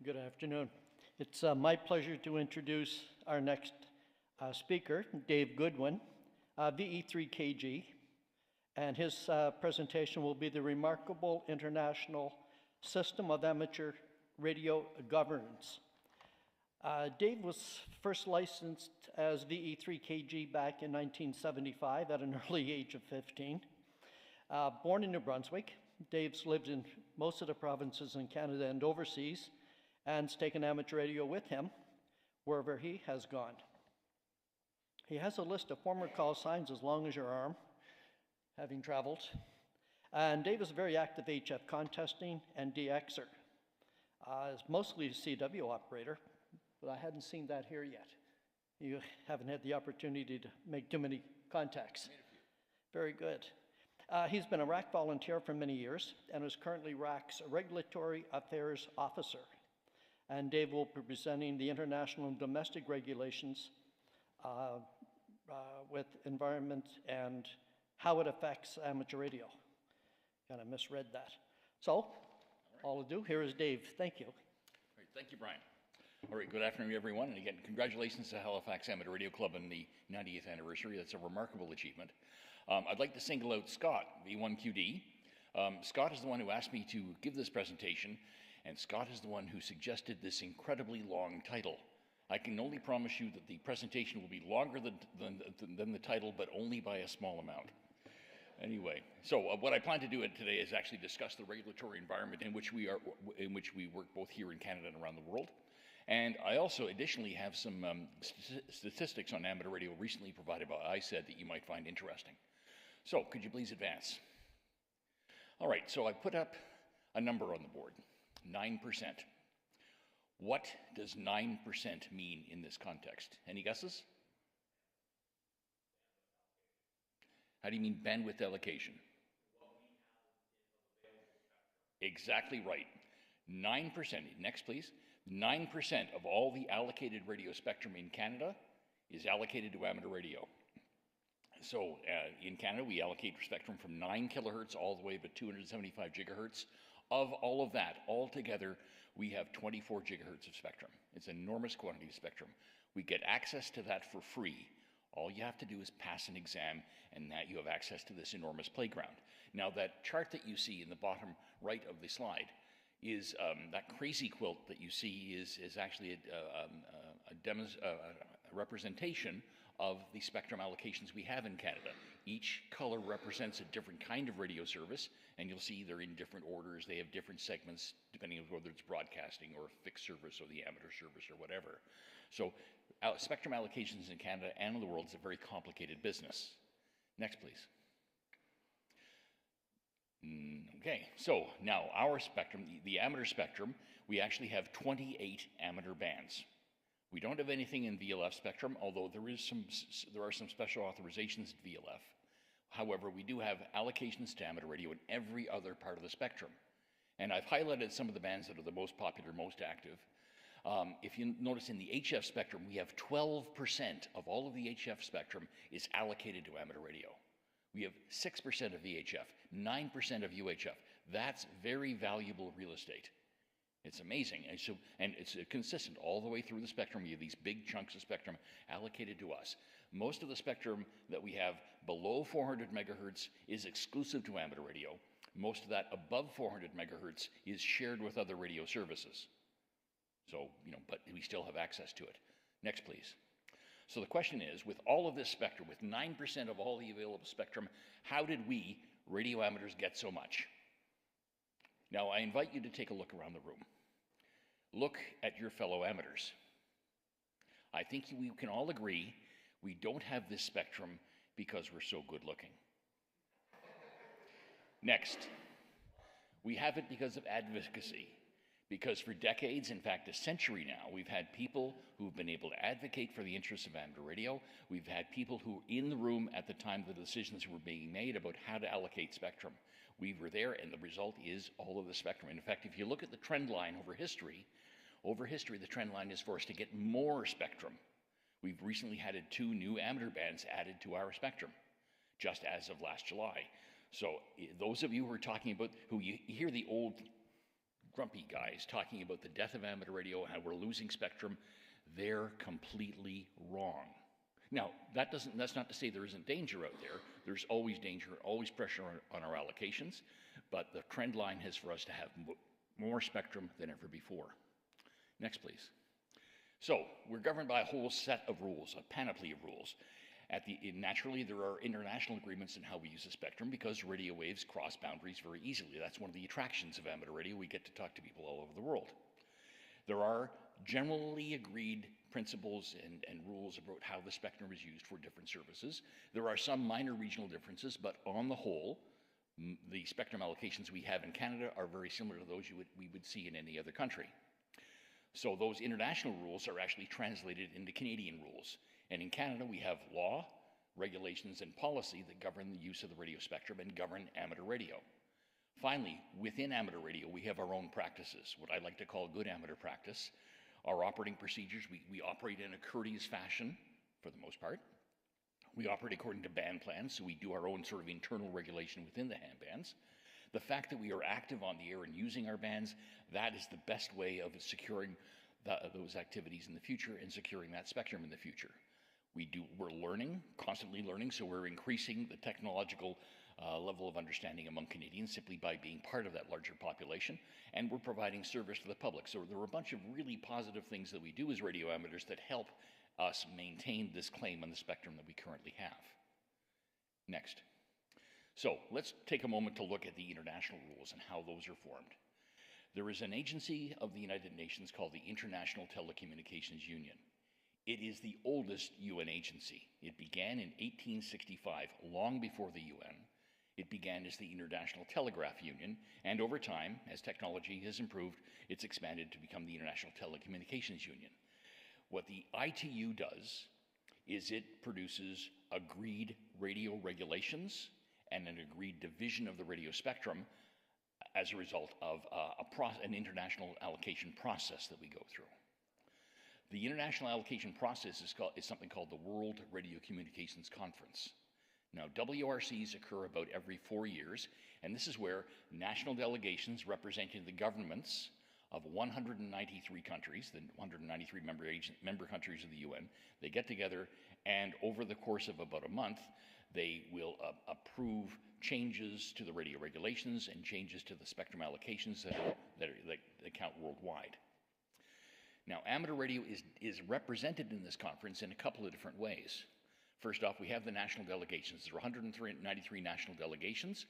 Good afternoon. It's my pleasure to introduce our next speaker, Dave Goodwin, VE3KG, and his presentation will be the remarkable international system of amateur radio governance. Dave was first licensed as VE3KG back in 1975 at an early age of 15. Born in New Brunswick, Dave's lived in most of the provinces in Canada and overseas, and has taken amateur radio with him wherever he has gone. He has a list of former call signs as long as your arm, having traveled. And Dave is a very active HF contesting and DXer. Is mostly a CW operator, but I hadn't seen that here yet. You haven't had the opportunity to make too many contacts. Very good. He's been a RAC volunteer for many years and is currently RAC's Regulatory Affairs Officer. And Dave will be presenting the international and domestic regulations with environment and how it affects amateur radio. Kind of misread that. So, all ado, here is Dave. Thank you. Great. Thank you, Brian. All right, good afternoon, everyone. And again, congratulations to Halifax Amateur Radio Club on the 90th anniversary. That's a remarkable achievement. I'd like to single out Scott, V1QD. Scott is the one who asked me to give this presentation, and Scott is the one who suggested this incredibly long title. I can only promise you that the presentation will be longer than the title, but only by a small amount. Anyway, so what I plan to do today is actually discuss the regulatory environment in which we work both here in Canada and around the world. And I also additionally have some statistics on amateur radio recently provided by ISED that you might find interesting. So could you please advance? All right, so I put up a number on the board, 9%. What does 9% mean in this context? Any guesses? How do you mean bandwidth allocation? Exactly right. 9%, next please. 9% of all the allocated radio spectrum in Canada is allocated to amateur radio. So in Canada, we allocate spectrum from 9 kilohertz all the way to 275 gigahertz. Of all of that, altogether, we have 24 gigahertz of spectrum. It's an enormous quantity of spectrum. We get access to that for free. All you have to do is pass an exam, and that you have access to this enormous playground. Now, that chart that you see in the bottom right of the slide is that crazy quilt that you see is actually a representation of the spectrum allocations we have in Canada. Each color represents a different kind of radio service, and you'll see they're in different orders. They have different segments depending on whether it's broadcasting or fixed service or the amateur service or whatever. So spectrum allocations in Canada and in the world is a very complicated business. Next, please. Okay, so now our spectrum, the amateur spectrum, we actually have 28 amateur bands. We don't have anything in VLF spectrum, although there are some special authorizations in VLF. However, we do have allocations to amateur radio in every other part of the spectrum. And I've highlighted some of the bands that are the most popular, most active. If you notice in the HF spectrum, we have 12% of all of the HF spectrum is allocated to amateur radio. We have 6% of VHF, 9% of UHF. That's very valuable real estate. It's amazing, and it's consistent all the way through the spectrum. We have these big chunks of spectrum allocated to us. Most of the spectrum that we have below 400 megahertz is exclusive to amateur radio. Most of that above 400 megahertz is shared with other radio services. So, but we still have access to it. Next, please. So the question is, with all of this spectrum, with 9% of all the available spectrum, how did we, radio amateurs, get so much? Now, I invite you to take a look around the room. Look at your fellow amateurs. I think we can all agree we don't have this spectrum because we're so good looking. Next, we have it because of advocacy. Because for decades, in fact a century now, we've had people who've been able to advocate for the interests of amateur radio. We've had people who were in the room at the time the decisions were being made about how to allocate spectrum. We were there, and the result is all of the spectrum. In fact, if you look at the trend line over history, the trend line is for us to get more spectrum. We've recently had 2 new amateur bands added to our spectrum, just as of last July. So those of you who are talking about, who you hear the old grumpy guys talking about the death of amateur radio and how we're losing spectrum, they're completely wrong. Now, that's not to say there isn't danger out there. There's always danger, always pressure on our allocations, but the trend line is for us to have more spectrum than ever before. Next, please. So, we're governed by a whole set of rules, a panoply of rules. Naturally, there are international agreements in how we use the spectrum because radio waves cross boundaries very easily. That's one of the attractions of amateur radio. We get to talk to people all over the world. There are generally agreed principles and rules about how the spectrum is used for different services. There are some minor regional differences, but on the whole, the spectrum allocations we have in Canada are very similar to those we would see in any other country. So those international rules are actually translated into Canadian rules. And in Canada, we have law, regulations, and policy that govern the use of the radio spectrum and govern amateur radio. Finally, within amateur radio, we have our own practices, what I like to call good amateur practice. Our operating procedures, we operate in a courteous fashion, for the most part. We operate according to band plans, so we do our own sort of internal regulation within the ham bands. The fact that we are active on the air and using our bands, that is the best way of securing those activities in the future and securing that spectrum in the future. We're learning, constantly learning, so we're increasing the technological level of understanding among Canadians simply by being part of that larger population, and we're providing service to the public. So there are a bunch of really positive things that we do as radio amateurs that help us maintain this claim on the spectrum that we currently have. Next. So let's take a moment to look at the international rules and how those are formed. There is an agency of the United Nations called the International Telecommunications Union. It is the oldest UN agency. It began in 1865, long before the UN. It began as the International Telegraph Union, and over time, as technology has improved, it's expanded to become the International Telecommunications Union. What the ITU does is it produces agreed radio regulations and an agreed division of the radio spectrum as a result of an international allocation process that we go through. The international allocation process is something called the World Radio Communications Conference. Now, WRCs occur about every 4 years, and this is where national delegations representing the governments of 193 countries, the 193 member countries of the UN, they get together, and over the course of about a month, they will approve changes to the radio regulations and changes to the spectrum allocations that count worldwide. Now, amateur radio is represented in this conference in a couple of different ways. First off, we have the national delegations. There are 193 national delegations.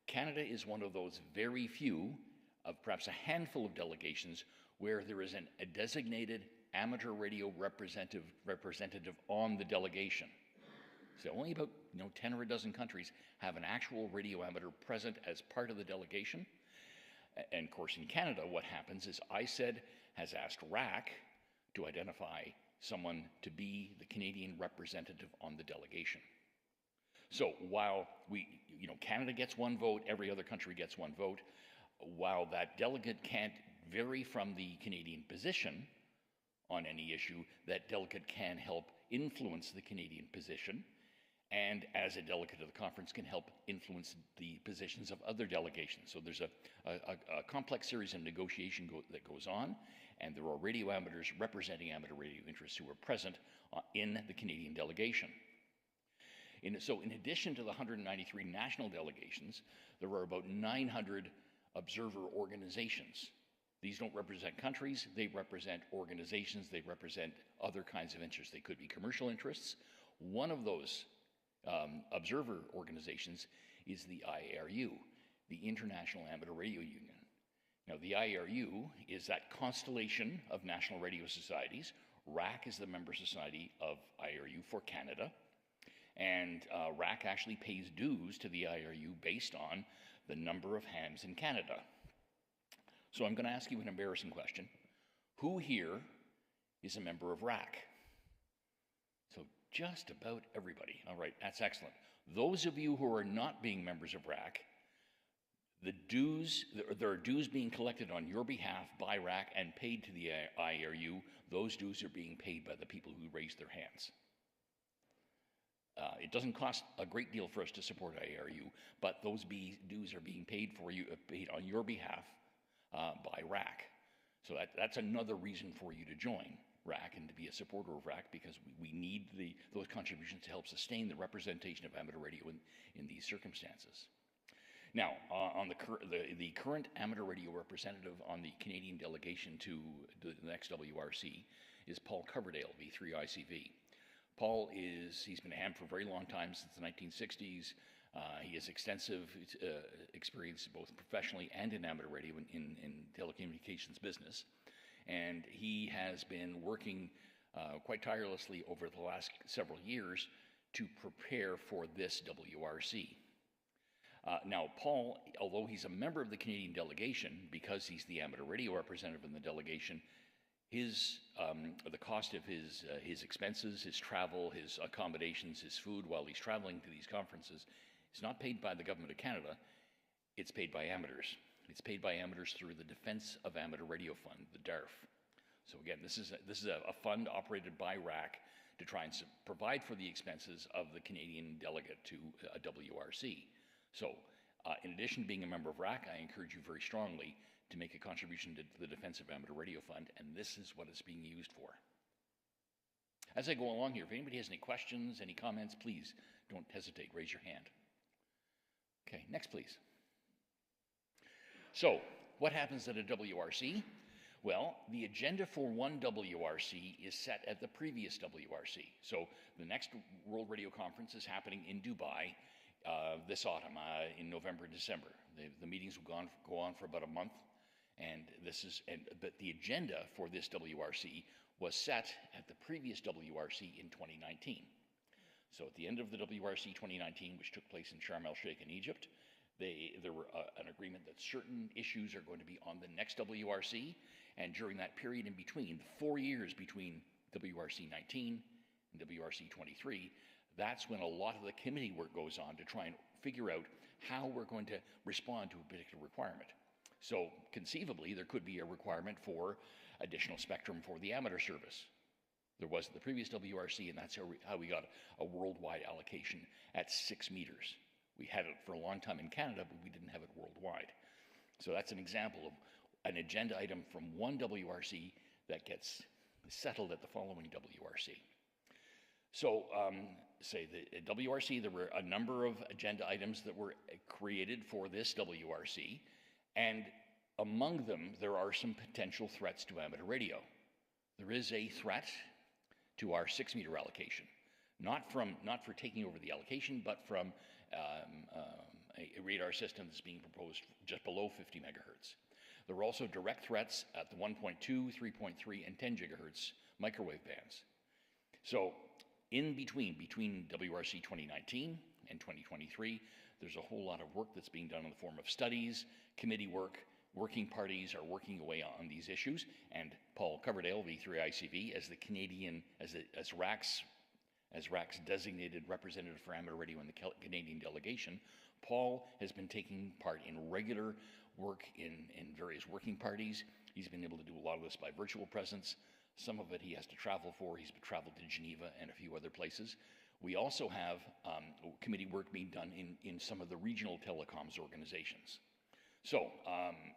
Canada is one of those very few, of perhaps a handful of delegations, where there is a designated amateur radio representative on the delegation. So only about 10 or a dozen countries have an actual radio amateur present as part of the delegation. And of course, in Canada, what happens is ICED has asked RAC to identify someone to be the Canadian representative on the delegation. So while Canada gets one vote, every other country gets one vote, while that delegate can't vary from the Canadian position on any issue, that delegate can help influence the Canadian position, and as a delegate of the conference can help influence the positions of other delegations. So there's a complex series of negotiation that goes on, and there are radio amateurs representing amateur radio interests who are present in the Canadian delegation. So in addition to the 193 national delegations, there are about 900 observer organizations. These don't represent countries, they represent organizations, they represent other kinds of interests. They could be commercial interests. One of those observer organizations is the IARU, the International Amateur Radio Union. Now, the IARU is that constellation of national radio societies. RAC is the member society of IARU for Canada, and RAC actually pays dues to the IARU based on the number of hams in Canada. So I'm going to ask you an embarrassing question. Who here is a member of RAC? So just about everybody. All right, that's excellent. Those of you who are not being members of RAC, there are dues being collected on your behalf by RAC and paid to the IARU. Those dues are being paid by the people who raised their hands. It doesn't cost a great deal for us to support IARU, but those dues are being paid on your behalf by RAC. So that's another reason for you to join RAC and to be a supporter of RAC, because we need those contributions to help sustain the representation of amateur radio in these circumstances. Now, on the current amateur radio representative on the Canadian delegation to the next WRC is Paul Coverdale, V3ICV. Paul he's been a ham for a very long time, since the 1960s. He has extensive experience both professionally and in amateur radio in telecommunications business. And he has been working quite tirelessly over the last several years to prepare for this WRC. Now, Paul, although he's a member of the Canadian delegation, because he's the amateur radio representative in the delegation, the cost of his expenses, his travel, his accommodations, his food while he's traveling to these conferences is not paid by the Government of Canada. It's paid by amateurs. It's paid by amateurs through the Defense of Amateur Radio Fund, the DARF. So again, this is a fund operated by RAC to try and provide for the expenses of the Canadian delegate to a WRC. So in addition to being a member of RAC, I encourage you very strongly to make a contribution to the Defense of Amateur Radio Fund, and this is what it's being used for. As I go along here, if anybody has any questions, any comments, please don't hesitate, raise your hand. Okay, next please. So, what happens at a WRC? Well, the agenda for one WRC is set at the previous WRC. So, the next World Radio Conference is happening in Dubai this autumn, in November and December. The meetings will go on for about a month, but the agenda for this WRC was set at the previous WRC in 2019. So at the end of the WRC 2019, which took place in Sharm el-Sheikh in Egypt, there were an agreement that certain issues are going to be on the next WRC, and during that period in between, the 4 years between WRC 19 and WRC 23, that's when a lot of the committee work goes on to try and figure out how we're going to respond to a particular requirement. So conceivably, there could be a requirement for additional spectrum for the amateur service. There was the previous WRC, and that's how we got a worldwide allocation at 6 meters. We had it for a long time in Canada, but we didn't have it worldwide. So that's an example of an agenda item from one WRC that gets settled at the following WRC. So, say the WRC, there were a number of agenda items that were created for this WRC, and among them, there are some potential threats to amateur radio. There is a threat to our 6-meter allocation, not for taking over the allocation, but from a radar system that's being proposed just below 50 megahertz. There are also direct threats at the 1.2, 3.3, and 10 gigahertz microwave bands. So in between WRC 2019 and 2023, there's a whole lot of work that's being done in the form of studies, committee work. Working parties are working away on these issues, and Paul Coverdale, V3ICV, as RAC's designated representative for amateur radio in the Canadian delegation, Paul has been taking part in regular work in various working parties. He's been able to do a lot of this by virtual presence. Some of it he has to travel for. He's traveled to Geneva and a few other places. We also have committee work being done in some of the regional telecoms organizations. So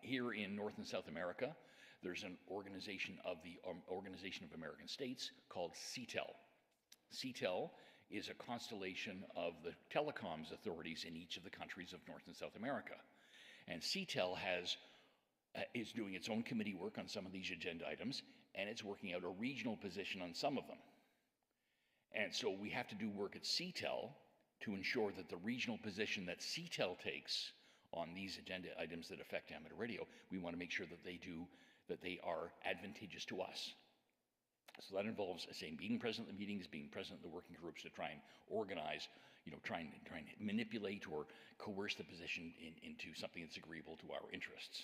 here in North and South America, there's an organization of the Organization of American States called CTEL. CTEL is a constellation of the telecoms authorities in each of the countries of North and South America. And CTEL is doing its own committee work on some of these agenda items, and it's working out a regional position on some of them. And so we have to do work at CTEL to ensure that the regional position that CTEL takes on these agenda items that affect amateur radio, we want to make sure that they are advantageous to us. So that involves, being present at the meetings, being present in the working groups to try and organize, try and manipulate or coerce the position into something that's agreeable to our interests.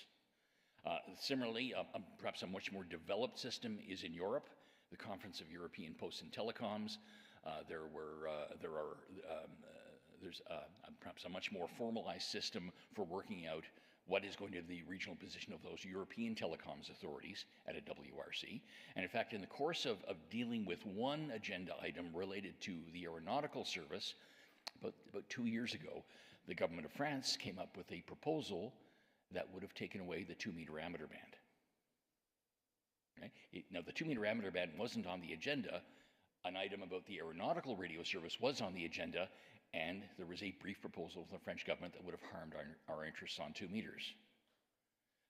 Similarly, perhaps a much more developed system is in Europe, the Conference of European Posts and Telecoms. There's perhaps a much more formalized system for working out what is going to be the regional position of those European telecoms authorities at a WRC. And in fact, in the course of dealing with one agenda item related to the aeronautical service, about 2 years ago, the government of France came up with a proposal that would have taken away the 2-meter amateur band. Okay? Now, the 2-meter amateur band wasn't on the agenda. An item about the aeronautical radio service was on the agenda, and there was a brief proposal from the French government that would have harmed our interests on 2 meters.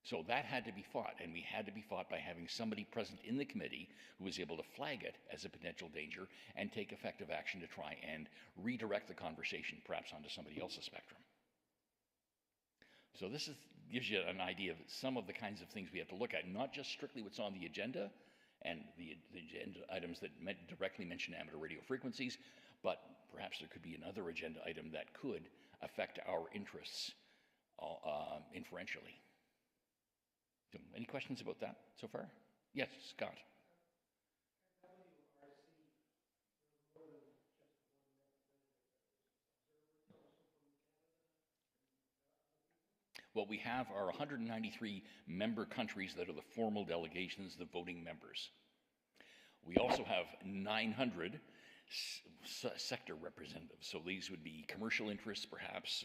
So that had to be fought, and we had to be fought by having somebody present in the committee who was able to flag it as a potential danger and take effective action to try and redirect the conversation perhaps onto somebody else's spectrum. So this gives you an idea of some of the kinds of things we have to look at, not just strictly what's on the agenda and the agenda items that directly mention amateur radio frequencies, but perhaps there could be another agenda item that could affect our interests inferentially. So, any questions about that so far? Yes, Scott. What we have are 193 member countries that are the formal delegations, the voting members. We also have 900 sector representatives. So these would be commercial interests, perhaps.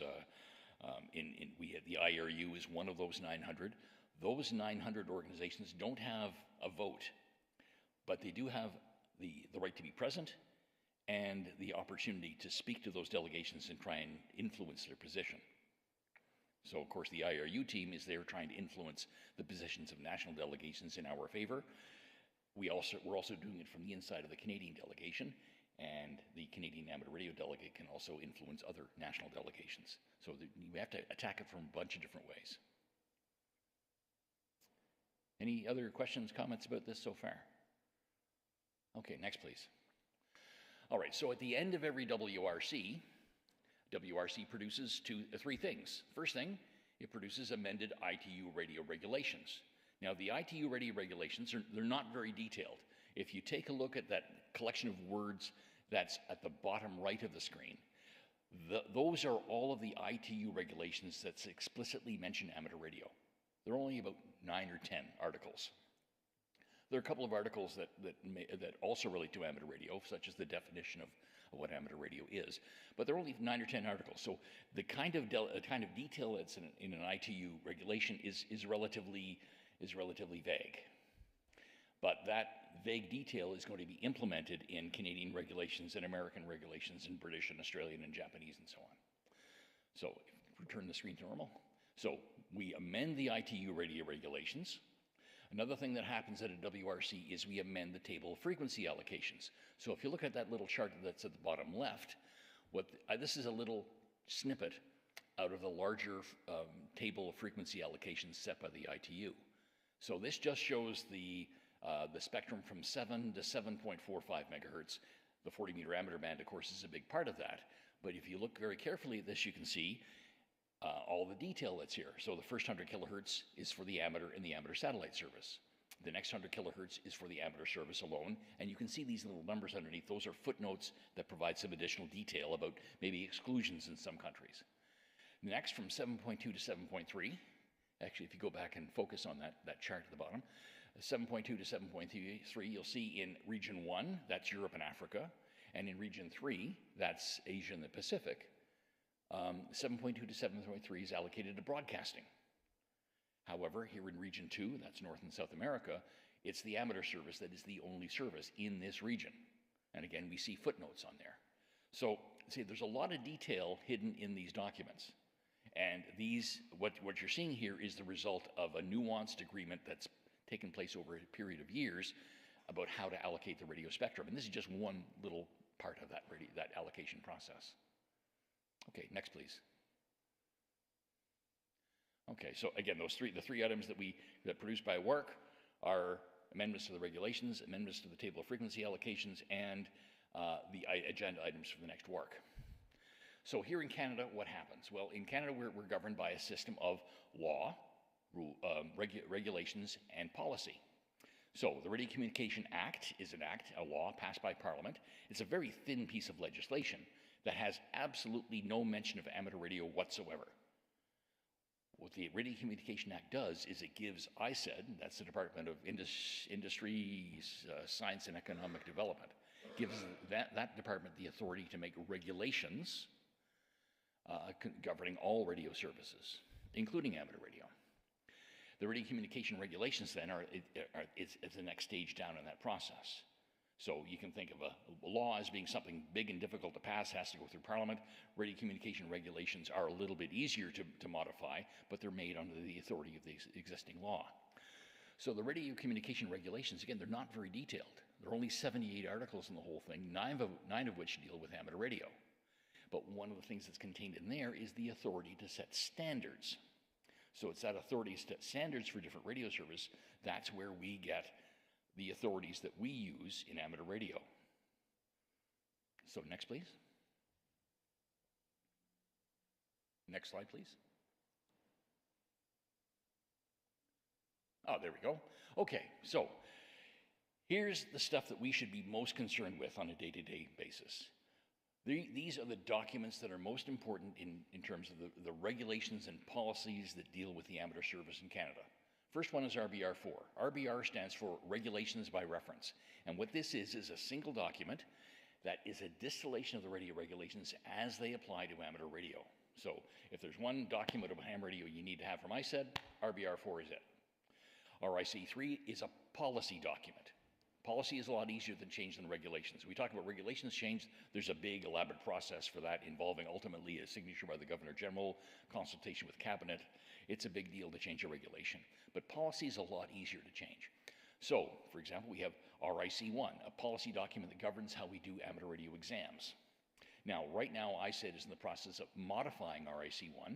The IRU is one of those 900. Those 900 organizations don't have a vote, but they do have the right to be present and the opportunity to speak to those delegations and try and influence their position. So, of course, the IRU team is there trying to influence the positions of national delegations in our favor. We're also doing it from the inside of the Canadian delegation, and the Canadian Amateur Radio Delegate can also influence other national delegations. So we have to attack it from a bunch of different ways. Any other questions, comments about this so far? Okay, next please. All right, so at the end of every WRC produces three things. First thing, it produces amended ITU radio regulations. Now, the ITU radio regulations, they're not very detailed. If you take a look at that collection of words that's at the bottom right of the screen, those are all of the ITU regulations that explicitly mention amateur radio. There are only about 9 or 10 articles. There are a couple of articles that also relate to amateur radio, such as the definition of what amateur radio is, but there are only 9 or 10 articles. So the kind of detail that's in an ITU regulation is relatively vague. But that vague detail is going to be implemented in Canadian regulations and American regulations and British and Australian and Japanese and so on. So return the screen to normal. So we amend the ITU radio regulations. Another thing that happens at a WRC is we amend the table of frequency allocations. So if you look at that little chart that's at the bottom left, this is a little snippet out of the larger table of frequency allocations set by the ITU. So this just shows the spectrum from 7 to 7.45 megahertz. The 40-meter amateur band, of course, is a big part of that. But if you look very carefully at this, you can see all the detail that's here. So the first 100 kilohertz is for the amateur and the amateur satellite service. The next 100 kilohertz is for the amateur service alone. And you can see these little numbers underneath. Those are footnotes that provide some additional detail about maybe exclusions in some countries. Next, from 7.2 to 7.3, actually, if you go back and focus on that chart at the bottom, 7.2 to 7.3, you'll see in Region 1, that's Europe and Africa, and in Region 3, that's Asia and the Pacific. 7.2 to 7.3 is allocated to broadcasting. However, here in Region 2, that's North and South America, it's the amateur service that is the only service in this region. And again, we see footnotes on there. So, see, there's a lot of detail hidden in these documents. And what you're seeing here is the result of a nuanced agreement that's taken place over a period of years about how to allocate the radio spectrum. And this is just one little part of that allocation process. Okay, next please. Okay, so again, the three items that produced by WARC are amendments to the regulations, amendments to the table of frequency allocations, and the agenda items for the next WARC. So here in Canada, what happens? Well, in Canada, we're governed by a system of law, regulations, and policy. So the Radio Communication Act is a law passed by Parliament. It's a very thin piece of legislation that has absolutely no mention of amateur radio whatsoever. What the Radio Communication Act does is it gives ISED, that's the Department of Industry, Science and Economic Development, gives that department the authority to make regulations governing all radio services, including amateur radio. The radio communication regulations then is the next stage down in that process. So you can think of a law as being something big and difficult to pass, has to go through Parliament. Radio communication regulations are a little bit easier to modify, but they're made under the authority of the existing law. So the radio communication regulations, again, they're not very detailed. There are only 78 articles in the whole thing, nine of which deal with amateur radio. But one of the things that's contained in there is the authority to set standards. So it's that authority to set standards for different radio service. That's where we get the authorities that we use in amateur radio. So next, please. Next slide, please. Oh, there we go. Okay, so here's the stuff that we should be most concerned with on a day-to-day basis. These are the documents that are most important in terms of the regulations and policies that deal with the amateur service in Canada. First one is RBR4. RBR stands for Regulations by Reference. And what this is a single document that is a distillation of the radio regulations as they apply to amateur radio. So if there's one document about ham radio you need to have from ISED, RBR4 is it. RIC3 is a policy document. Policy is a lot easier than change than regulations. We talk about regulations change, there's a big elaborate process for that involving ultimately a signature by the Governor General, consultation with Cabinet. It's a big deal to change a regulation. But policy is a lot easier to change. So, for example, we have RIC1, a policy document that governs how we do amateur radio exams. Now, right now, ISED is in the process of modifying RIC1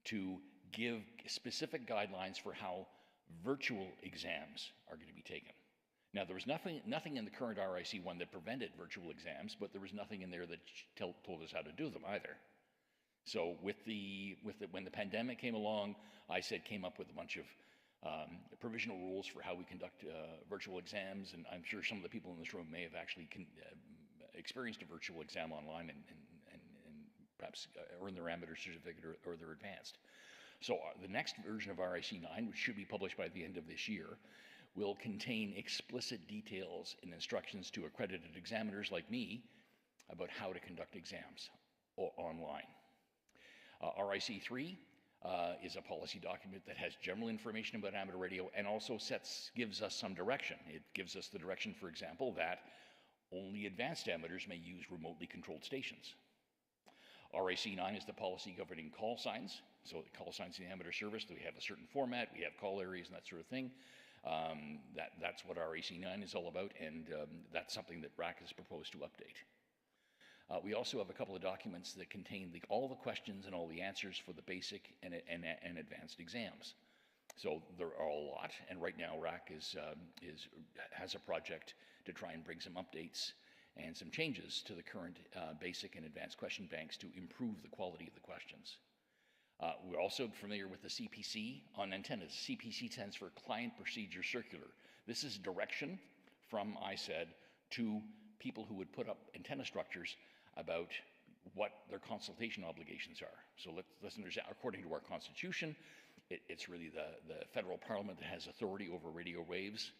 to give specific guidelines for how virtual exams are going to be taken. Now, there was nothing in the current RIC1 that prevented virtual exams, but there was nothing in there that told us how to do them either. So when the pandemic came along, ISED came up with a bunch of provisional rules for how we conduct virtual exams, and I'm sure some of the people in this room may have actually experienced a virtual exam online and perhaps earn their amateur certificate or their advanced. So the next version of RIC9, which should be published by the end of this year, will contain explicit details and instructions to accredited examiners like me about how to conduct exams online. RIC3 is a policy document that has general information about amateur radio and also gives us some direction. It gives us the direction, for example, that only advanced amateurs may use remotely controlled stations. RIC9 is the policy governing call signs. So the call signs in the amateur service, we have a certain format, we have call areas and that sort of thing. That's what RAC9 is all about, and that's something that RAC has proposed to update. We also have a couple of documents that contain all the questions and all the answers for the basic and advanced exams. So there are a lot, and right now RAC has a project to try and bring some updates and some changes to the current basic and advanced question banks to improve the quality of the questions. We're also familiar with the CPC on antennas. CPC stands for Client Procedure Circular. This is direction from ISED to people who would put up antenna structures about what their consultation obligations are. So let's understand, according to our Constitution, it's really the federal parliament that has authority over radio waves.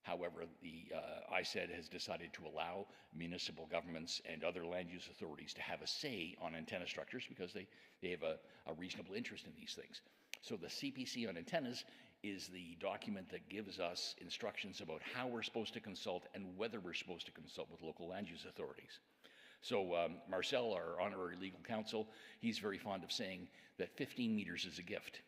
However, the ISED has decided to allow municipal governments and other land use authorities to have a say on antenna structures because they have a reasonable interest in these things. So the CPC on antennas is the document that gives us instructions about how we're supposed to consult and whether we're supposed to consult with local land use authorities. So Marcel, our honorary legal counsel, he's very fond of saying that 15 meters is a gift.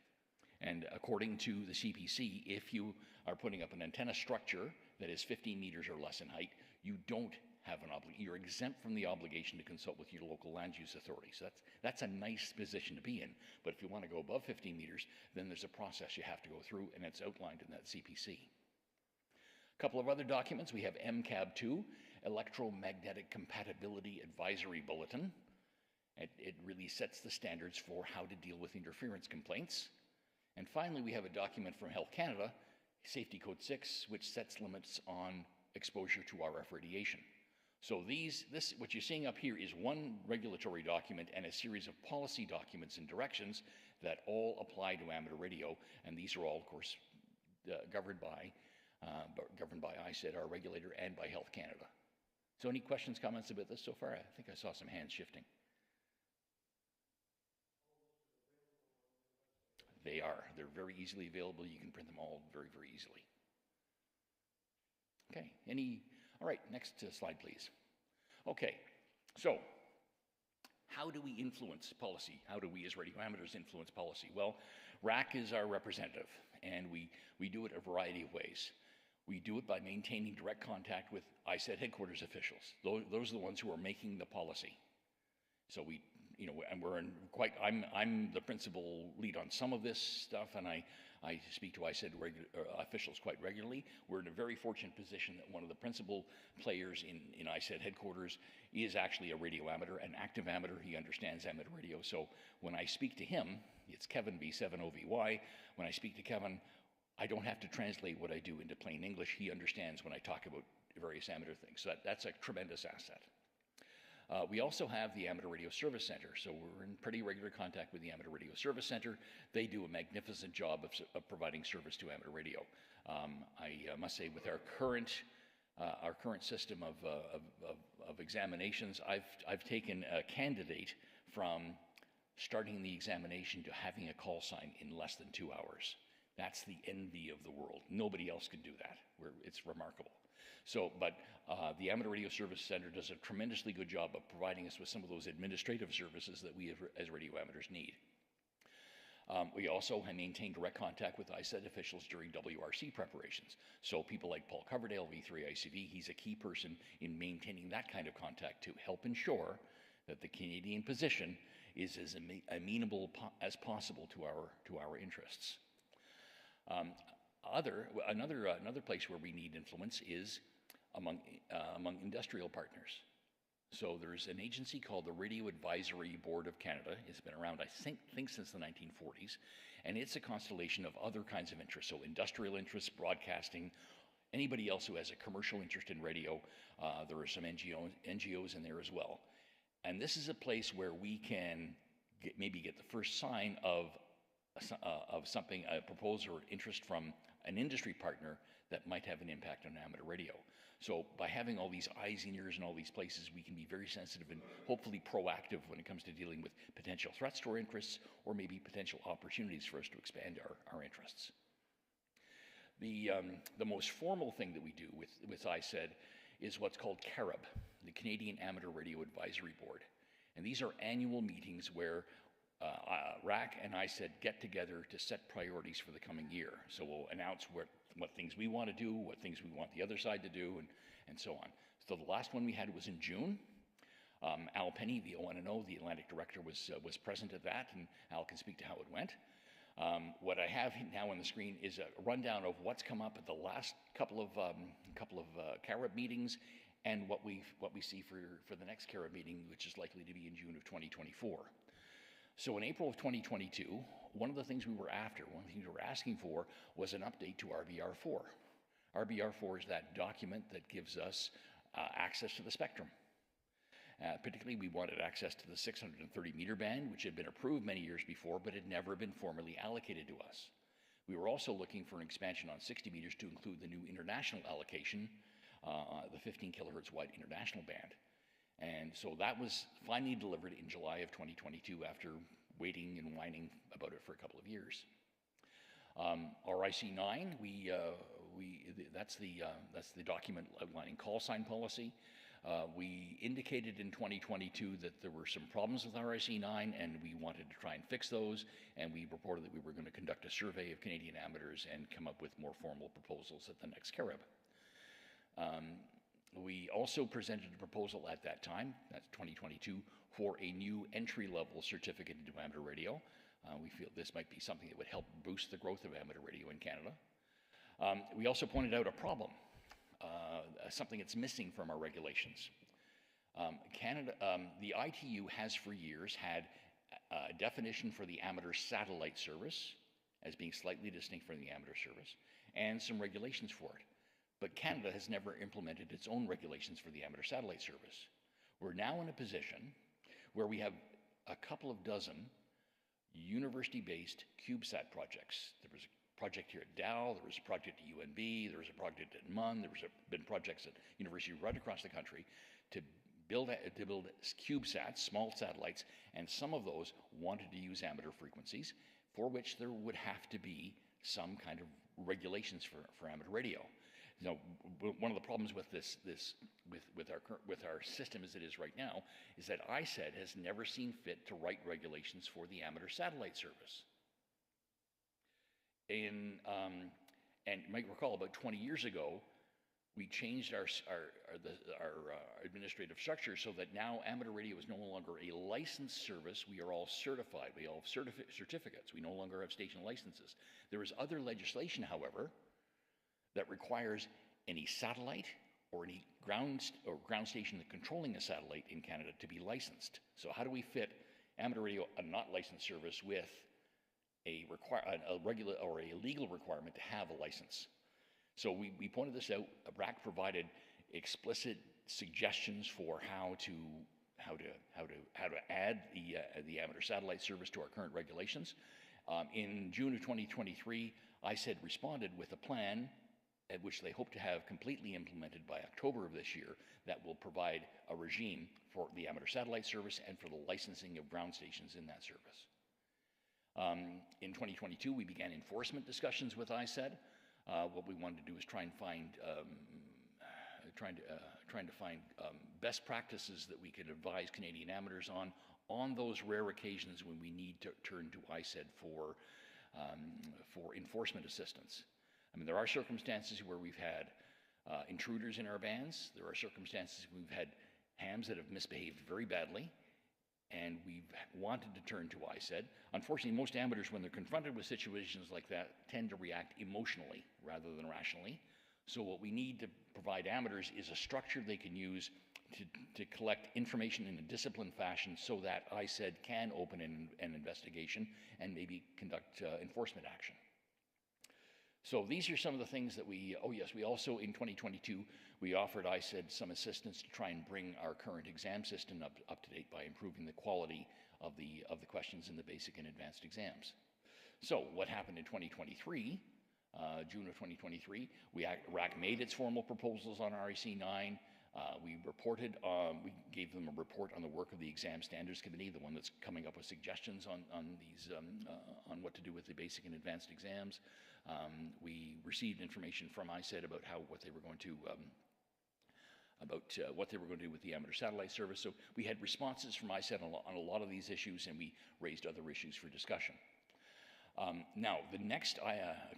And according to the CPC, if you are putting up an antenna structure that is 15 meters or less in height, you don't have an obligation. You're exempt from the obligation to consult with your local land use authority. So that's a nice position to be in. But if you want to go above 15 meters, then there's a process you have to go through, and it's outlined in that CPC. A couple of other documents. We have MCAB2, Electromagnetic Compatibility Advisory Bulletin. It really sets the standards for how to deal with interference complaints. And finally, we have a document from Health Canada, Safety Code 6, which sets limits on exposure to RF radiation. So what you're seeing up here is one regulatory document and a series of policy documents and directions that all apply to amateur radio, and these are all, of course, governed by ISED, our regulator, and by Health Canada. So any questions, comments about this so far? I think I saw some hands shifting. They are. They're very easily available. You can print them all very, very easily. Okay, all right, next slide, please. Okay, so how do we influence policy? How do we as radio amateurs influence policy? Well, RAC is our representative, and we do it a variety of ways. We do it by maintaining direct contact with ISED headquarters officials. Those are the ones who are making the policy. So I'm the principal lead on some of this stuff, and I speak to ISED officials quite regularly. We're in a very fortunate position that one of the principal players in ISED headquarters is actually a radio amateur, an active amateur. He understands amateur radio. So when I speak to him, it's Kevin B7OVY. When I speak to Kevin, I don't have to translate what I do into plain English. He understands when I talk about various amateur things. So that's a tremendous asset. We also have the Amateur Radio Service Center, so we're in pretty regular contact with the Amateur Radio Service Center. They do a magnificent job of providing service to amateur radio. I must say, with our current system of examinations, I've taken a candidate from starting the examination to having a call sign in less than 2 hours. That's the envy of the world. Nobody else can do that. It's remarkable. So, but the Amateur Radio Service Center does a tremendously good job of providing us with some of those administrative services that we as radio amateurs need. We also maintain direct contact with ISED officials during WRC preparations. So people like Paul Coverdale, V3ICV, he's a key person in maintaining that kind of contact to help ensure that the Canadian position is as amenable as possible to our interests. Another place where we need influence is among industrial partners. So there's an agency called the Radio Advisory Board of Canada. It's been around, I think since the 1940s, and it's a constellation of other kinds of interests. So industrial interests, broadcasting, anybody else who has a commercial interest in radio. There are some NGOs in there as well. And this is a place where we can maybe get the first sign of something, a proposal or interest from an industry partner that might have an impact on amateur radio. So by having all these eyes and ears in all these places, we can be very sensitive and hopefully proactive when it comes to dealing with potential threats to our interests or maybe potential opportunities for us to expand our interests. The most formal thing that we do with ISED is what's called CARIB, the Canadian Amateur Radio Advisory Board. And these are annual meetings where RAC and ISED get together to set priorities for the coming year. So we'll announce what things we want to do, what things we want the other side to do, and so on. So the last one we had was in June. Al Penny, the ONO, the Atlantic director, was present at that, and Al can speak to how it went. What I have now on the screen is a rundown of what's come up at the last couple of CARIB meetings and what we see for the next CARIB meeting, which is likely to be in June of 2024. So in April of 2022, one of the things we were asking for was an update to RBR4. RBR4 is that document that gives us access to the spectrum. Particularly, we wanted access to the 630 meter band, which had been approved many years before, but had never been formally allocated to us. We were also looking for an expansion on 60 meters to include the new international allocation, the 15 kilohertz wide international band. And so that was finally delivered in July of 2022 after waiting and whining about it for a couple of years. RIC9, that's the document outlining call sign policy. We indicated in 2022 that there were some problems with RIC9 and we wanted to try and fix those, and we reported that we were going to conduct a survey of Canadian amateurs and come up with more formal proposals at the next CARIB. We also presented a proposal at that time, that's 2022, for a new entry-level certificate into amateur radio. We feel this might be something that would help boost the growth of amateur radio in Canada. We also pointed out a problem, something that's missing from our regulations. The ITU has for years had a definition for the amateur satellite service as being slightly distinct from the amateur service, and some regulations for it. But Canada has never implemented its own regulations for the amateur satellite service. We're now in a position where we have a couple of dozen university-based CubeSat projects. There was a project here at Dow, there was a project at UNB, there was a project at MUN, there was been projects at universities right across the country to build CubeSats, small satellites, and some of those wanted to use amateur frequencies for which there would have to be some kind of regulations for amateur radio. Now, one of the problems with with our system as it is right now is that ISED has never seen fit to write regulations for the amateur satellite service. And you might recall about 20 years ago, we changed our administrative structure so that now amateur radio is no longer a licensed service. We are all certified. We all have certificates. We no longer have station licenses. There is other legislation, however, that requires any satellite or any ground station controlling a satellite in Canada to be licensed. So how do we fit amateur radio, a not licensed service, with a regular or a legal requirement to have a license? So we pointed this out. RAC provided explicit suggestions for how to add the amateur satellite service to our current regulations. In June of 2023, ISED responded with a plan at which they hope to have completely implemented by October of this year that will provide a regime for the amateur satellite service and for the licensing of ground stations in that service. In 2022, we began enforcement discussions with ISED. What we wanted to do is try and find best practices that we could advise Canadian amateurs on those rare occasions when we need to turn to ISED for enforcement assistance. I mean, there are circumstances where we've had intruders in our bands. There are circumstances where we've had hams that have misbehaved very badly, and we've wanted to turn to ISED. Unfortunately, most amateurs, when they're confronted with situations like that, tend to react emotionally rather than rationally. So what we need to provide amateurs is a structure they can use to collect information in a disciplined fashion so that ISED can open an investigation and maybe conduct enforcement action. So these are some of the things that we also in 2022, we offered ISED some assistance to try and bring our current exam system up to date by improving the quality of the questions in the basic and advanced exams. So what happened in 2023, June of 2023, RAC made its formal proposals on RAC 9. We gave them a report on the work of the Exam Standards Committee, the one that's coming up with suggestions on what to do with the basic and advanced exams. We received information from ISED about what they were going to do with the amateur satellite service. So we had responses from ISED on a lot of these issues, and we raised other issues for discussion. Now, the next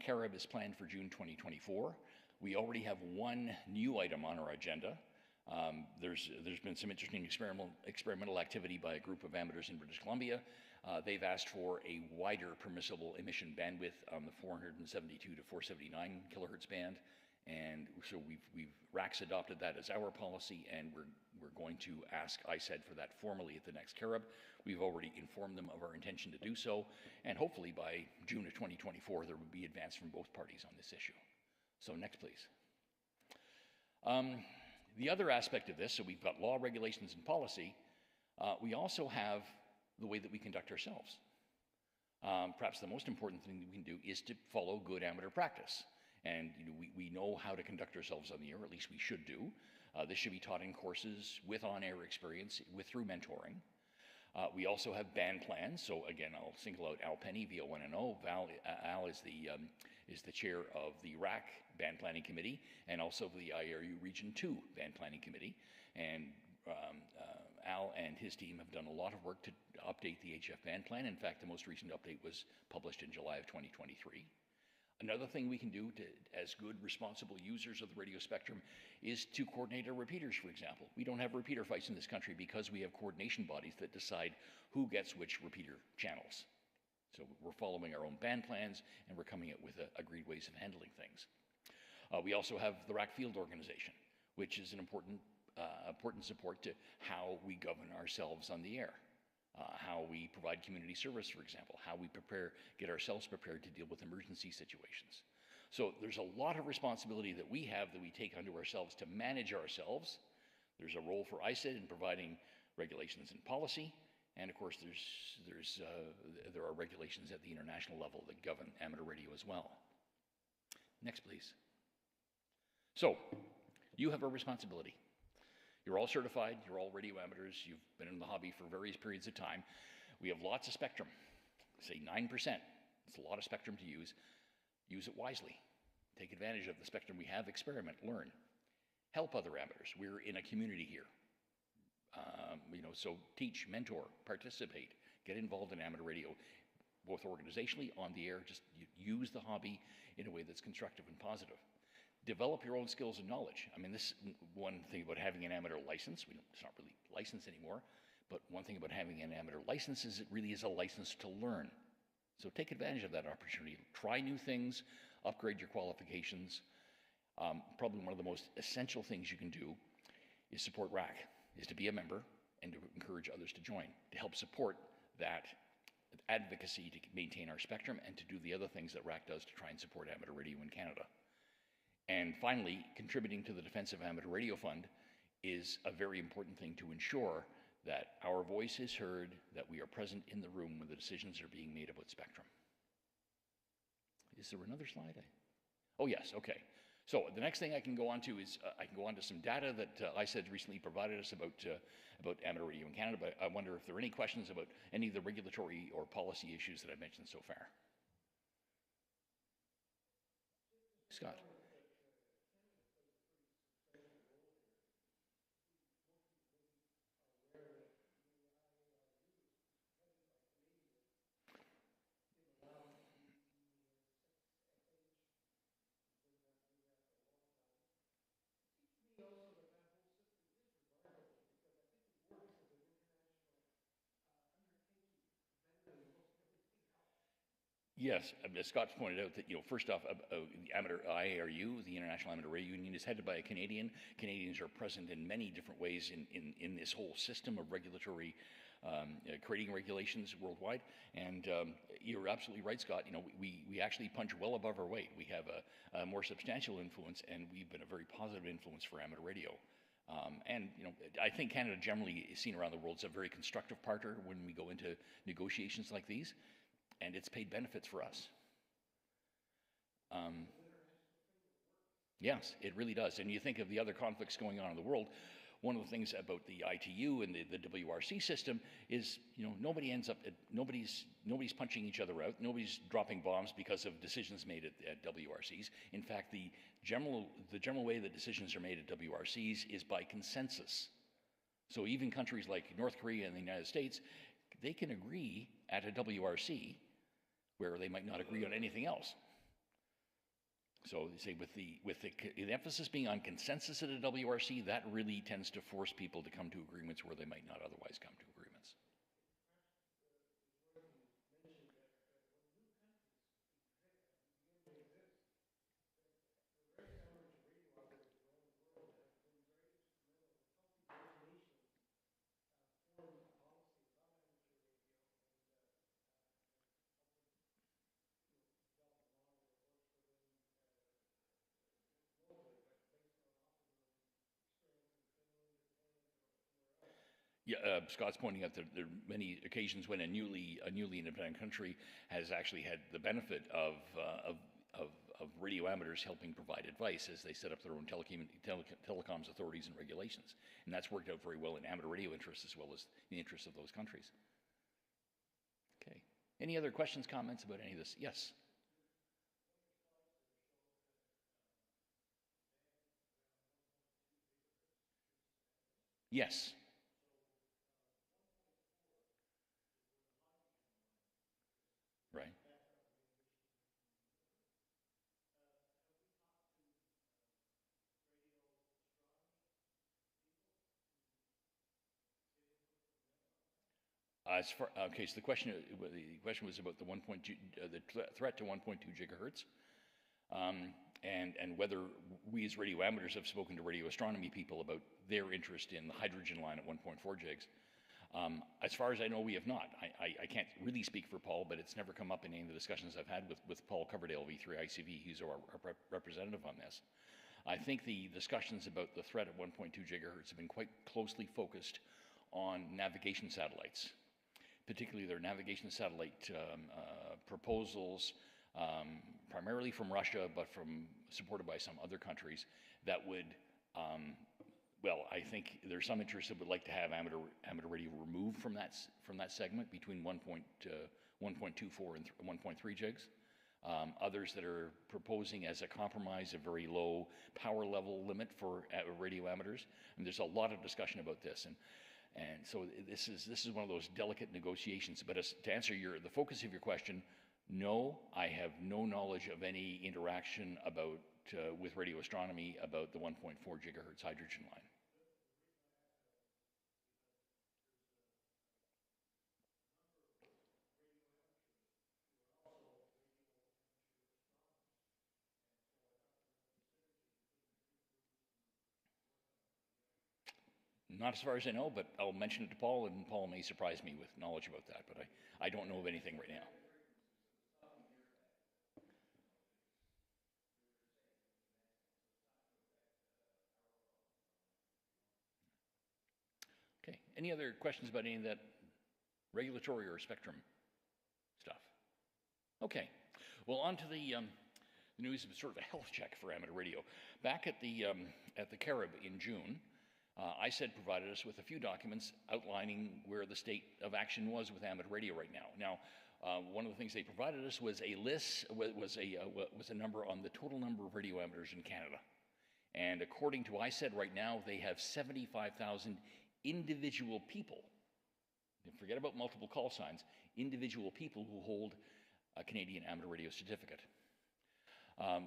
CARIB is planned for June 2024. We already have one new item on our agenda. There's been some interesting experimental activity by a group of amateurs in British Columbia. They've asked for a wider permissible emission bandwidth on the 472 to 479 kilohertz band, and so RAC's adopted that as our policy, and we're going to ask ISED for that formally at the next CARIB. We've already informed them of our intention to do so, and hopefully by June of 2024 there will be advance from both parties on this issue. So next, please. The other aspect of this, so we've got law, regulations, and policy. We also have the way that we conduct ourselves. Perhaps the most important thing that we can do is to follow good amateur practice. And we know how to conduct ourselves on the air, or at least we should do. This should be taught in courses with on-air experience, through mentoring. We also have band plans. So again, I'll single out Al Penny, VO1NO. Al is the chair of the RAC Band Planning Committee and also the IRU Region 2 Band Planning Committee. And Al and his team have done a lot of work to update the HF band plan. In fact, the most recent update was published in July of 2023. Another thing we can do as good, responsible users of the radio spectrum is to coordinate our repeaters, for example. We don't have repeater fights in this country because we have coordination bodies that decide who gets which repeater channels. So we're following our own band plans, and we're coming up with agreed ways of handling things. We also have the RAC Field Organization, which is an important support to how we govern ourselves on the air. How we provide community service, for example, how we get ourselves prepared to deal with emergency situations. So there's a lot of responsibility that we have that we take unto ourselves to manage ourselves. There's a role for ISED in providing regulations and policy, and of course there are regulations at the international level that govern amateur radio as well. Next, please. So you have a responsibility. You're all certified, you're all radio amateurs, you've been in the hobby for various periods of time. We have lots of spectrum, say 9%. It's a lot of spectrum to use. Use it wisely. Take advantage of the spectrum we have, experiment, learn. Help other amateurs. We're in a community here. So teach, mentor, participate, get involved in amateur radio, both organizationally, on the air, just use the hobby in a way that's constructive and positive. Develop your own skills and knowledge. I mean, this one thing about having an amateur license, it's not really licensed anymore, but one thing about having an amateur license is it really is a license to learn. So take advantage of that opportunity. Try new things, upgrade your qualifications. Probably one of the most essential things you can do is support RAC, is to be a member and to encourage others to join, to help support that advocacy to maintain our spectrum and to do the other things that RAC does to try and support amateur radio in Canada. And finally, contributing to the Defense of Amateur Radio Fund is a very important thing to ensure that our voice is heard, that we are present in the room when the decisions are being made about spectrum. Is there another slide? Oh, yes, okay. So the next thing I can go on to is I can go on to some data that ISED recently provided us about amateur radio in Canada, but I wonder if there are any questions about any of the regulatory or policy issues that I've mentioned so far. Scott. Yes, as Scott's pointed out that, first off, the amateur IARU, the International Amateur Radio Union, is headed by a Canadian. Canadians are present in many different ways in this whole system of regulatory creating regulations worldwide. And you're absolutely right, Scott. We actually punch well above our weight. We have a more substantial influence, and we've been a very positive influence for amateur radio. I think Canada generally is seen around the world as a very constructive partner when we go into negotiations like these. And it's paid benefits for us. Yes, it really does. And you think of the other conflicts going on in the world, one of the things about the ITU and the WRC system is, nobody's punching each other out. Nobody's dropping bombs because of decisions made at WRCs. In fact, the general way that decisions are made at WRCs is by consensus. So even countries like North Korea and the United States, they can agree at a WRC where they might not agree on anything else. So they say with the emphasis being on consensus at a WRC, that really tends to force people to come to agreements where they might not otherwise come to agreements. Yeah, Scott's pointing out that there are many occasions when a newly independent country has actually had the benefit of radio amateurs helping provide advice as they set up their own telecoms authorities and regulations. And that's worked out very well in amateur radio interests as well as the interests of those countries. Okay. Any other questions, comments about any of this? Yes. Yes. Right. Okay, so the question was about the 1.2, the threat to 1.2 gigahertz, and whether we as radio amateurs have spoken to radio astronomy people about their interest in the hydrogen line at 1.4 gigs. As far as I know, we have not. I can't really speak for Paul, but it's never come up in any of the discussions I've had with Paul Coverdale, V3ICV. He's our representative on this. I think the discussions about the threat at 1.2 gigahertz have been quite closely focused on navigation satellites, particularly their navigation satellite proposals, primarily from Russia, but supported by some other countries that would I think there's some interest that would like to have amateur radio removed from that segment between 1.2 1.24 and 1.3 gigs. Others that are proposing as a compromise a very low power level limit for radio amateurs. And there's a lot of discussion about this. And so this is one of those delicate negotiations. But to answer the focus of your question, no, I have no knowledge of any interaction about with radio astronomy about the 1.4 gigahertz hydrogen line. Not as far as I know, but I'll mention it to Paul, and Paul may surprise me with knowledge about that, but I don't know of anything right now. Okay, any other questions about any of that regulatory or spectrum stuff? Okay, well, on to the news of sort of a health check for amateur radio. Back at the Carib in June, ISED provided us with a few documents outlining where the state of action was with amateur radio right now. Now, one of the things they provided us was a list, was a number on the total number of radio amateurs in Canada. And according to ISED right now, they have 75,000 individual people, and forget about multiple call signs, individual people who hold a Canadian amateur radio certificate.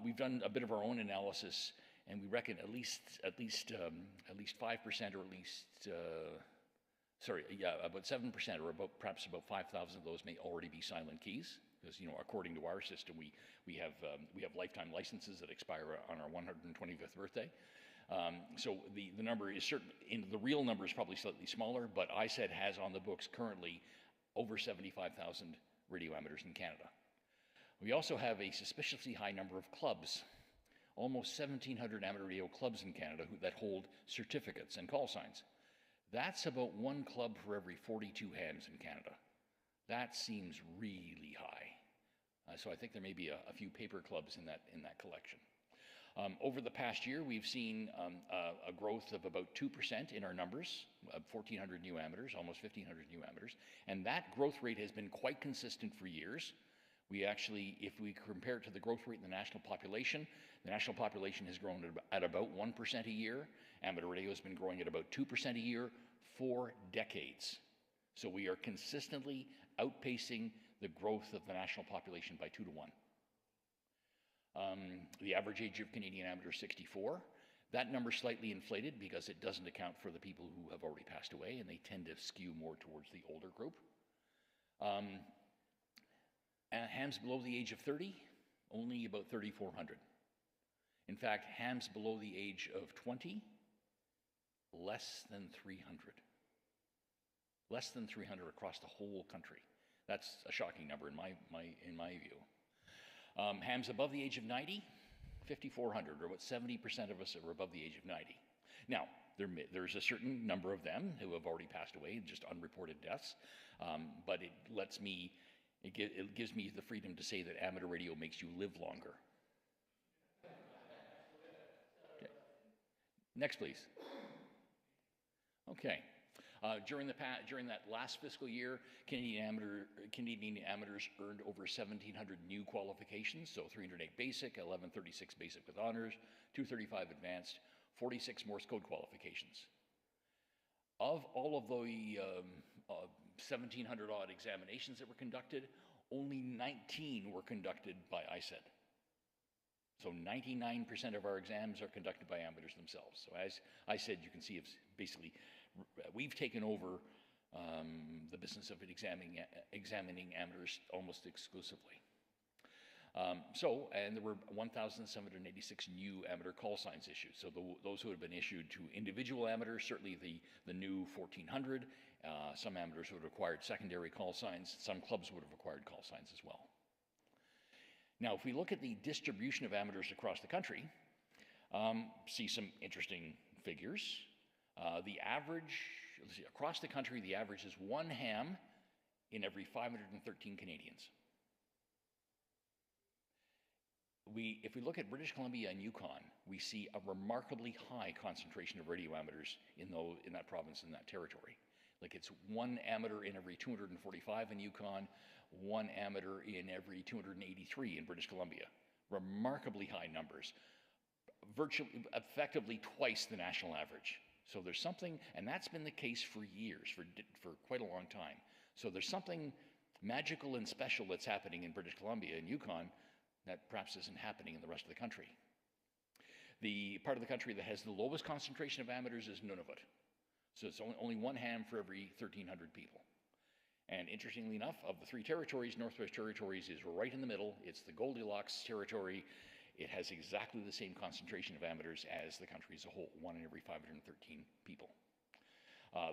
We've done a bit of our own analysis, and we reckon at least 5%, or about 7%, or perhaps about 5,000 of those may already be silent keys, because according to our system, we have lifetime licenses that expire on our 125th birthday. So the number is certain. The real number is probably slightly smaller, but ISED has on the books currently over 75,000 radio amateurs in Canada. We also have a suspiciously high number of clubs, almost 1,700 amateur radio clubs in Canada that hold certificates and call signs. That's about one club for every 42 hams in Canada. That seems really high. So I think there may be a few paper clubs in that collection. Over the past year, we've seen a growth of about 2% in our numbers, 1,400 new amateurs, almost 1,500 new amateurs, and that growth rate has been quite consistent for years. We actually, if we compare it to the growth rate in the national population has grown at about 1% a year. Amateur radio has been growing at about 2% a year for decades. So we are consistently outpacing the growth of the national population by 2 to 1. The average age of Canadian amateur is 64. That number slightly inflated because it doesn't account for the people who have already passed away, and they tend to skew more towards the older group. Hams below the age of 30, only about 3,400. In fact, hams below the age of 20, less than 300. Less than 300 across the whole country. That's a shocking number in my view. Hams above the age of 90, 5,400, or about 70% of us are above the age of 90. Now, there's a certain number of them who have already passed away, just unreported deaths, but it gives me the freedom to say that amateur radio makes you live longer. Okay. Next, please. Okay. During that last fiscal year, Canadian amateurs earned over 1,700 new qualifications, so 308 basic, 1136 basic with honors, 235 advanced, 46 Morse code qualifications. Of all of the 1,700 odd examinations that were conducted, only 19 were conducted by ISED. So 99% of our exams are conducted by amateurs themselves. So as I said, you can see it's basically, we've taken over the business of examining amateurs almost exclusively. And there were 1,786 new amateur call signs issued. So those who have been issued to individual amateurs, certainly the new 1,400, some amateurs would have acquired secondary call signs, some clubs would have acquired call signs as well. Now, if we look at the distribution of amateurs across the country, see some interesting figures. The average, across the country, the average is 1 ham in every 513 Canadians. If we look at British Columbia and Yukon, we see a remarkably high concentration of radio amateurs in that province, in that territory. Like it's 1 amateur in every 245 in Yukon, 1 amateur in every 283 in British Columbia. Remarkably high numbers, virtually, effectively twice the national average. So there's something, and that's been the case for years, for quite a long time. So there's something magical and special that's happening in British Columbia and Yukon that perhaps isn't happening in the rest of the country. The part of the country that has the lowest concentration of amateurs is Nunavut. So it's only 1 ham for every 1,300 people. And interestingly enough, of the 3 territories, Northwest Territories is right in the middle. It's the Goldilocks territory. It has exactly the same concentration of amateurs as the country as a whole, 1 in every 513 people.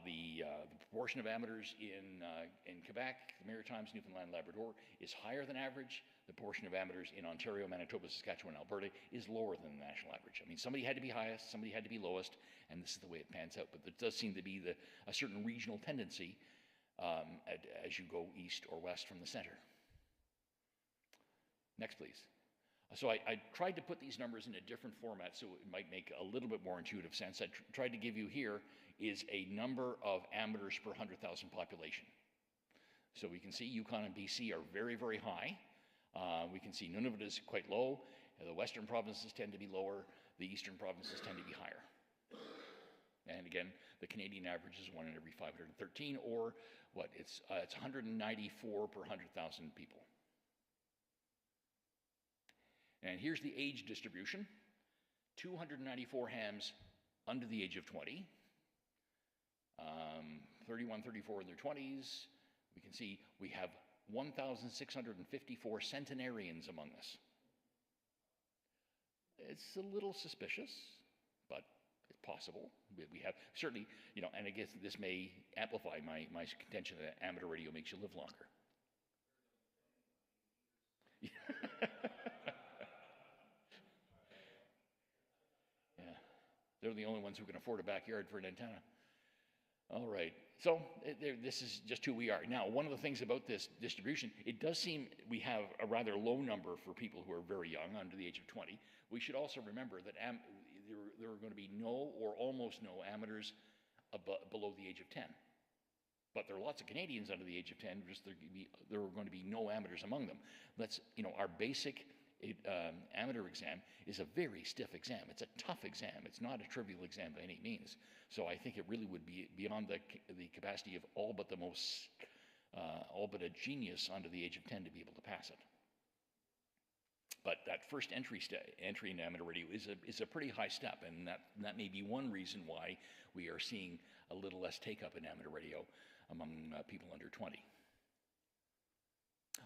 The proportion of amateurs in Quebec, the Maritimes, Newfoundland, Labrador is higher than average. The proportion of amateurs in Ontario, Manitoba, Saskatchewan, Alberta is lower than the national average. I mean, somebody had to be highest, somebody had to be lowest, and this is the way it pans out. But there does seem to be a certain regional tendency as you go east or west from the center. Next, please. So I tried to put these numbers in a different format so it might make a little bit more intuitive sense. I tried to give you here is a number of amateurs per 100,000 population. So we can see Yukon and BC are very, very high. We can see Nunavut is quite low. The western provinces tend to be lower. The eastern provinces tend to be higher. And again, the Canadian average is 1 in every 513, or what? It's 194 per 100,000 people. And here's the age distribution. 294 hams under the age of 20. 31, 34 in their 20s. We can see we have 1,654 centenarians among us. It's a little suspicious, but it's possible. We have certainly, and I guess this may amplify my contention that amateur radio makes you live longer. Yeah, they're the only ones who can afford a backyard for an antenna. All right, so this is just who we are. Now, one of the things about this distribution, it does seem we have a rather low number for people who are very young, under the age of 20. We should also remember that there are going to be no or almost no amateurs below the age of 10. But there are lots of Canadians under the age of 10, just there are going to be no amateurs among them. Our basic amateur exam is a very stiff exam. It's a tough exam. It's not a trivial exam by any means. So I think it really would be beyond the capacity of all but a genius under the age of 10 to be able to pass it. But that first entry into amateur radio is a pretty high step, and that may be one reason why we are seeing a little less take-up in amateur radio among people under 20.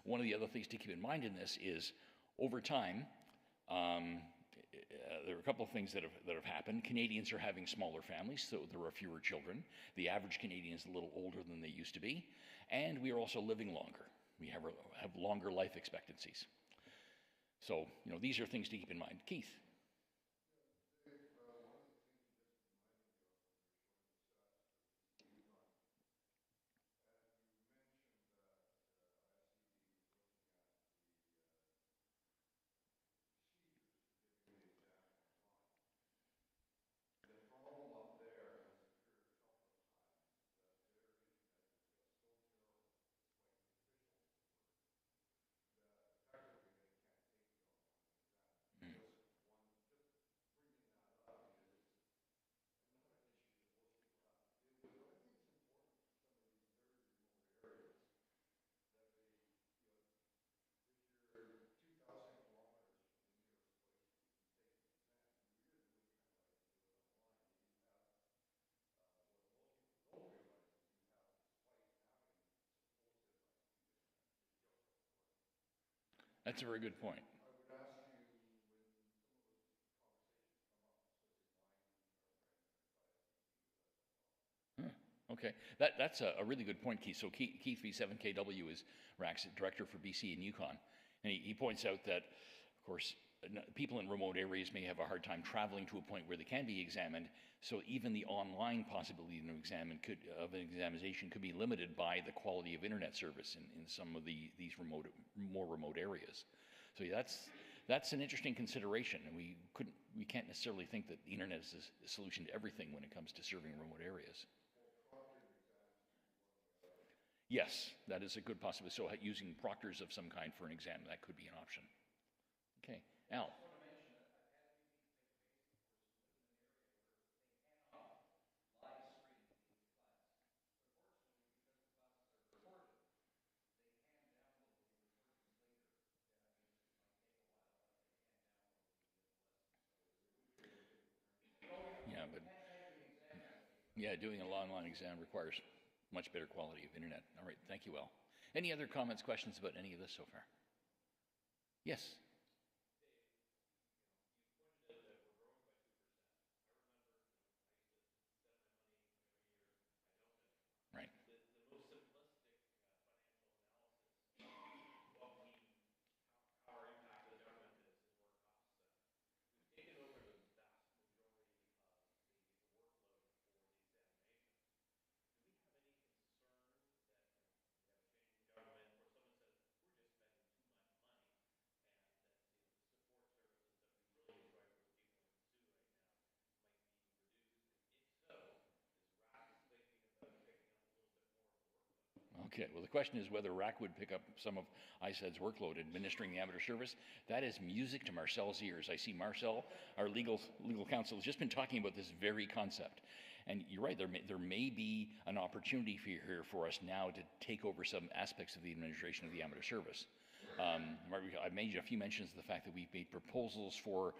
One of the other things to keep in mind in this is, over time, there are a couple of things that have happened. Canadians are having smaller families, so there are fewer children. The average Canadian is a little older than they used to be, and we are also living longer. We have longer life expectancies. So, these are things to keep in mind. Keith. That's a very good point. I would ask you, when some of those conversations come up, especially mine, are trying to identify Okay, that's a really good point, Keith. So Keith V7KW is RAC's director for BC and Yukon, and he points out that, of course, people in remote areas may have a hard time traveling to a point where they can be examined. So even the online possibility of an examination could be limited by the quality of internet service in some of these more remote areas. So that's an interesting consideration, and we can't necessarily think that the internet is a solution to everything when it comes to serving remote areas. Yes, that is a good possibility. So using proctors of some kind for an exam, that could be an option. Okay, Al. Yeah, but yeah, doing an online exam requires much better quality of internet. All right, thank you, Al. Any other comments, questions about any of this so far? Yes. Right. Okay, well, the question is whether RAC would pick up some of ISED's workload administering the amateur service. That is music to Marcel's ears. I see Marcel, our legal counsel, has just been talking about this very concept. And you're right, there may be an opportunity here for us now to take over some aspects of the administration of the amateur service. I made a few mentions of the fact that we've made proposals for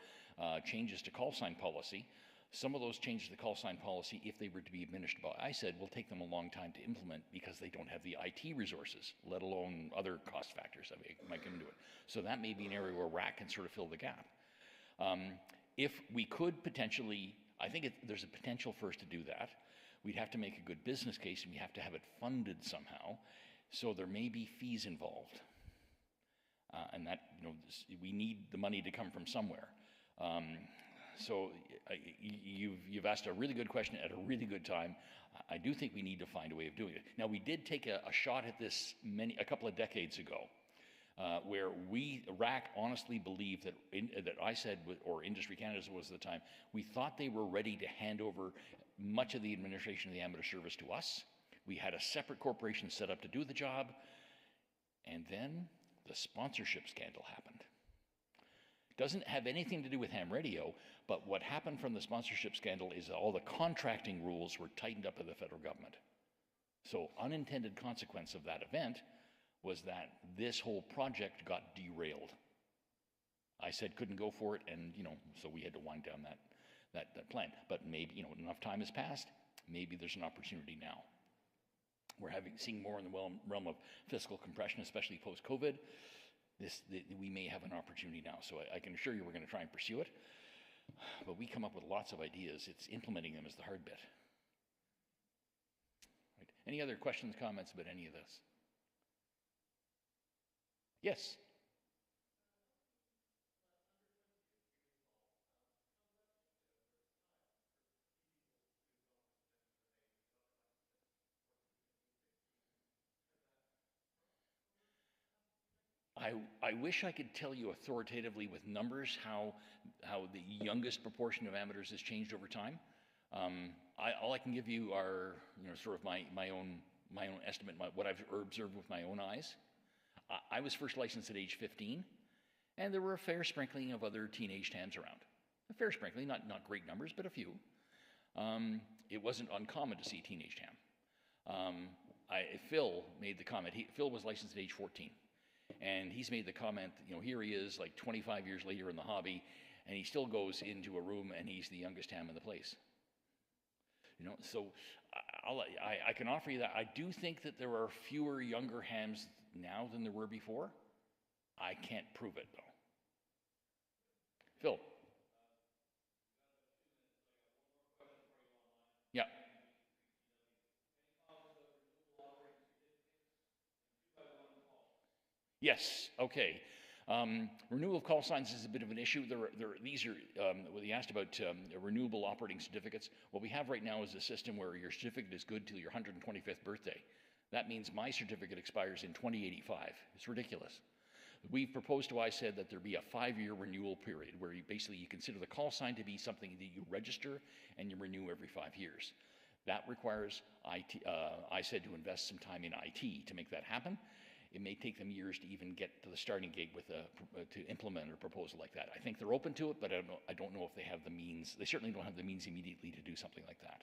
changes to call sign policy. Some of those changes to the call sign policy, if they were to be administered by ISED, will take them a long time to implement because they don't have the IT resources, let alone other cost factors that might come into it. So that may be an area where RAC can sort of fill the gap. If we could potentially, I think there's a potential for us to do that. We'd have to make a good business case and we have to have it funded somehow. So there may be fees involved. And that, we need the money to come from somewhere. So you've asked a really good question at a really good time. I do think we need to find a way of doing it. Now, we did take a shot at this a couple of decades ago, where RAC honestly believed that ISED, or Industry Canada was at the time, we thought they were ready to hand over much of the administration of the amateur service to us. We had a separate corporation set up to do the job, and then the sponsorship scandal happened. Doesn't have anything to do with ham radio, but what happened from the sponsorship scandal is that all the contracting rules were tightened up by the federal government. So unintended consequence of that event was that this whole project got derailed. ISED couldn't go for it, and so we had to wind down that plan. But maybe enough time has passed. Maybe there's an opportunity now. We're seeing more in the realm of fiscal compression, especially post-COVID. We may have an opportunity now. So I can assure you we're going to try and pursue it. But we come up with lots of ideas. It's implementing them is the hard bit. Right. Any other questions, comments about any of this? Yes. I wish I could tell you authoritatively with numbers how the youngest proportion of amateurs has changed over time. All I can give you are sort of my own estimate, what I've observed with my own eyes. I was first licensed at age 15, and there were a fair sprinkling of other teenage TAMs around. A fair sprinkling, not great numbers, but a few. It wasn't uncommon to see a teenage TAM. Phil made the comment. Phil was licensed at age 14. And he's made the comment, here he is like 25 years later in the hobby, and he still goes into a room and he's the youngest ham in the place. So I can offer you that. I do think that there are fewer younger hams now than there were before. I can't prove it, though. Phil. Yeah. Yes, okay. Renewal of call signs is a bit of an issue. These are, what you asked about renewable operating certificates. What we have right now is a system where your certificate is good till your 125th birthday. That means my certificate expires in 2085. It's ridiculous. We've proposed to ISED that there be a 5-year renewal period where you consider the call sign to be something that you register and you renew every 5 years. That requires ISED to invest some time in IT to make that happen. It may take them years to even get to the starting gate with to implement a proposal like that. I think they're open to it, but I don't know if they have the means. They certainly don't have the means immediately to do something like that.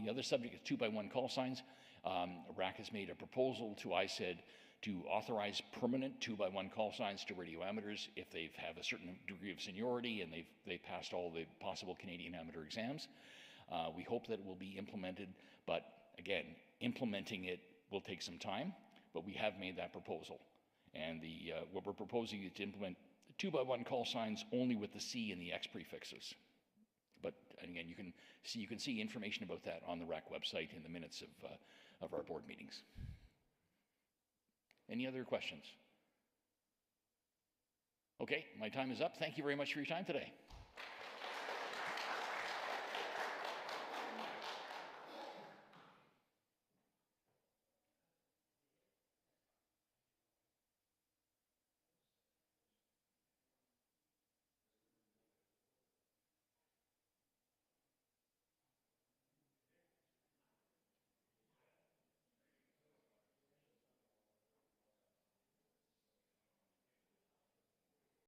The other subject is 2x1 call signs. RAC has made a proposal to ISED to authorize permanent 2x1 call signs to radio amateurs if they have a certain degree of seniority and they've passed all the possible Canadian amateur exams. We hope that it will be implemented, but again, implementing it will take some time, but we have made that proposal. And what we're proposing is to implement 2x1 call signs only with the C and the X prefixes. But and again, you can see information about that on the RAC website in the minutes of our board meetings. Any other questions? Okay, my time is up. Thank you very much for your time today.